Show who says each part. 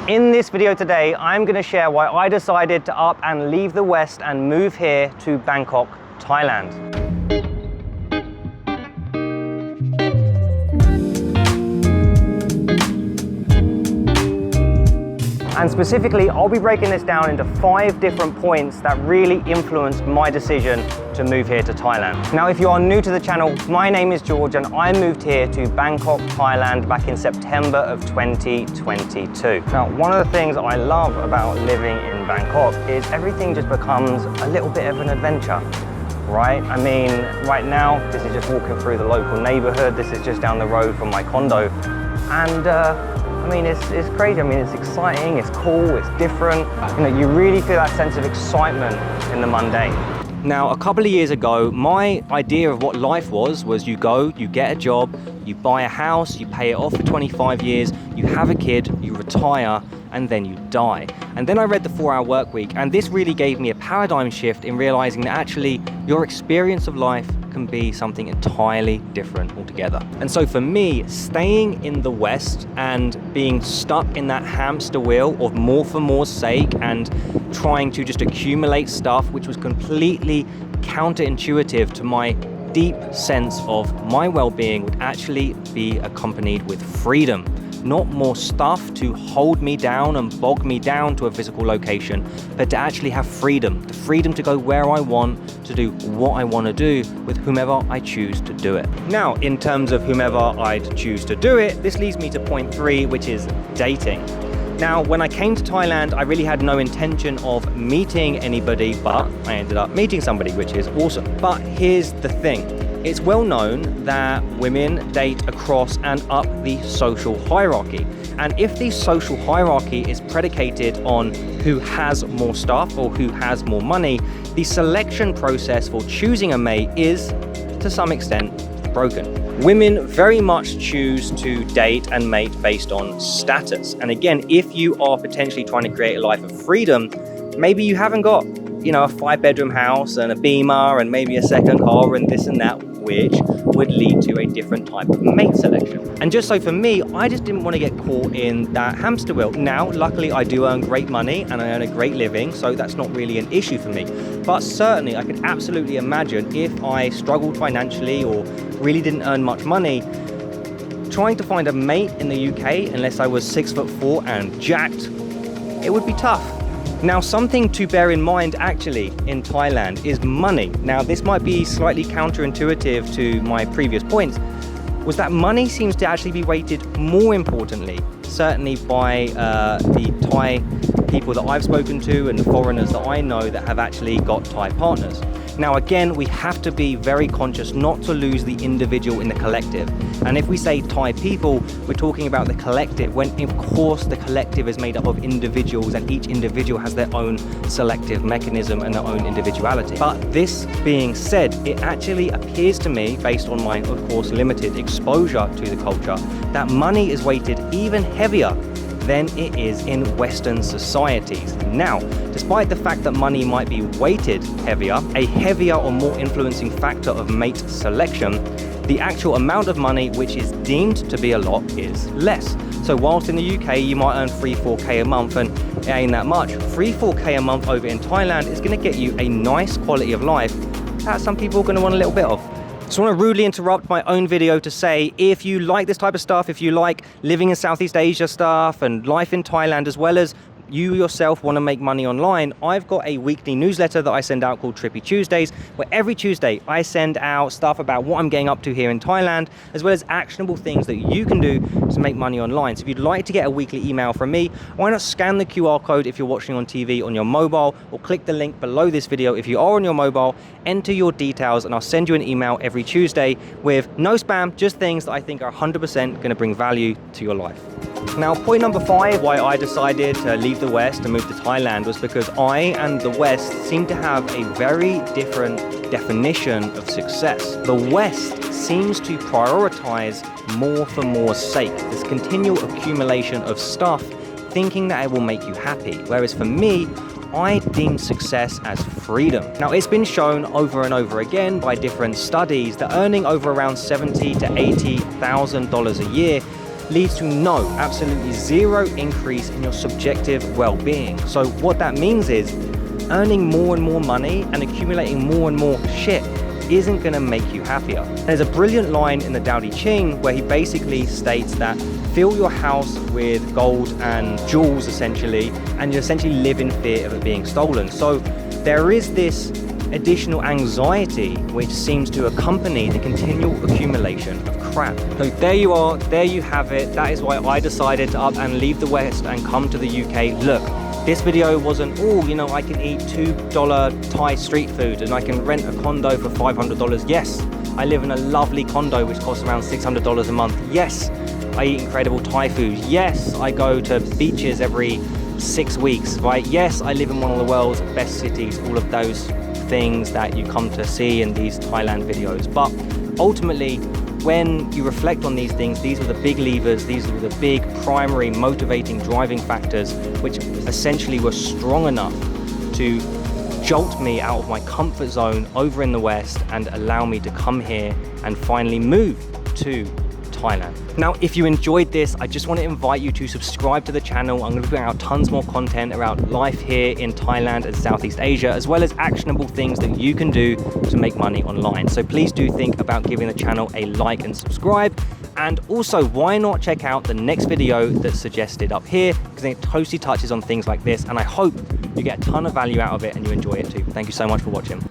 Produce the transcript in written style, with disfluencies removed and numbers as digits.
Speaker 1: In this video today, I'm going to share why I decided to up and leave the West and move here to Bangkok, Thailand. And specifically, I'll be breaking this down into 5 different points that really influenced my decision to move here to Thailand. Now, if you are new to the channel, my name is George and I moved here to Bangkok, Thailand back in September of 2022. Now, one of the things I love about living in Bangkok is everything just becomes a little bit of an adventure, right? I mean, right now, this is just walking through the local neighborhood. This is just down the road from my condo. And I mean, it's crazy. I mean, it's exciting, it's cool, it's different. You know, you really feel that sense of excitement in the mundane. Now, a couple of years ago, my idea of what life was you go, you get a job, you buy a house, you pay it off for 25 years, you have a kid, you retire, and then you die. And then I read the 4-Hour Work Week, and this really gave me a paradigm shift in realizing that actually your experience of life can be something entirely different altogether. And so for me, staying in the West and being stuck in that hamster wheel of more for more's sake and trying to just accumulate stuff, which was completely counterintuitive to my deep sense of my well-being, would actually be accompanied with freedom. Not more stuff to hold me down and bog me down to a physical location, but to actually have freedom. The freedom to go where I want, to do what I want to do with whomever I choose to do it. Now, in terms of whomever I'd choose to do it, this leads me to point 3, which is dating. Now, when I came to Thailand, I really had no intention of meeting anybody, but I ended up meeting somebody, which is awesome. But here's the thing. It's well known that women date across and up the social hierarchy. And if the social hierarchy is predicated on who has more stuff or who has more money, the selection process for choosing a mate is, to some extent, broken. Women very much choose to date and mate based on status. And again, if you are potentially trying to create a life of freedom, maybe you haven't got, you know, a 5-bedroom house and a Beamer and maybe a second car and this and that, which would lead to a different type of mate selection. And just so for me, I just didn't want to get caught in that hamster wheel. Now, luckily, I do earn great money and I earn a great living, so that's not really an issue for me. But certainly, I could absolutely imagine if I struggled financially or really didn't earn much money, trying to find a mate in the UK, unless I was 6'4" and jacked, it would be tough. Now, something to bear in mind actually in Thailand is money. Now, this might be slightly counterintuitive to my previous points, was that money seems to actually be weighted more importantly, certainly by the Thai people that I've spoken to and the foreigners that I know that have actually got Thai partners. Now, again, we have to be very conscious not to lose the individual in the collective. And if we say Thai people, we're talking about the collective, when of course the collective is made up of individuals and each individual has their own selective mechanism and their own individuality. But this being said, it actually appears to me, based on my, of course, limited exposure to the culture, that money is weighted even heavier than it is in Western societies. Now, despite the fact that money might be weighted heavier, a heavier or more influencing factor of mate selection, the actual amount of money which is deemed to be a lot is less. So whilst in the UK you might earn 3-4k a month and it ain't that much, 3-4k a month over in Thailand is going to get you a nice quality of life that some people are going to want a little bit of. So I want to rudely interrupt my own video to say, if you like this type of stuff, if you like living in Southeast Asia stuff and life in Thailand, as well as you yourself want to make money online, I've got a weekly newsletter that I send out called Trippy Tuesdays, where every Tuesday I send out stuff about what I'm getting up to here in Thailand, as well as actionable things that you can do to make money online. So if you'd like to get a weekly email from me, why not scan the QR code if you're watching on TV on your mobile, or click the link below this video if you are on your mobile, enter your details, and I'll send you an email every Tuesday with no spam, just things that I think are 100% going to bring value to your life. Now, point number 5, why I decided to leave the West and move to Thailand, was because I and the West seem to have a very different definition of success. The West seems to prioritize more for more's sake, this continual accumulation of stuff, thinking that it will make you happy. Whereas for me, I deem success as freedom. Now, it's been shown over and over again by different studies that earning over around $70,000 to $80,000 a year leads to no, absolutely zero increase in your subjective well-being. So what that means is earning more and more money and accumulating more and more shit isn't going to make you happier. There's a brilliant line in the Tao Te Ching where he basically states that fill your house with gold and jewels essentially, and you essentially live in fear of it being stolen. So there is this additional anxiety which seems to accompany the continual accumulation of crap. So there you are, there you have it. That is why I decided to up and leave the West and come to the UK. Look, this video wasn't, oh, you know, I can eat $2 Thai street food and I can rent a condo for $500. Yes, I live in a lovely condo which costs around $600 a month. Yes, I eat incredible Thai food. Yes, I go to beaches every 6 weeks, right? Yes, I live in one of the world's best cities, all of those things that you come to see in these Thailand videos. But ultimately, when you reflect on these things, these were the big levers, these were the big primary motivating driving factors which essentially were strong enough to jolt me out of my comfort zone over in the West and allow me to come here and finally move to Thailand. Now, if you enjoyed this, I just want to invite you to subscribe to the channel. I'm going to bring out tons more content around life here in Thailand and Southeast Asia, as well as actionable things that you can do to make money online. So please do think about giving the channel a like and subscribe. And also, why not check out the next video that's suggested up here, because it closely touches on things like this, and I hope you get a ton of value out of it and you enjoy it too. Thank you so much for watching.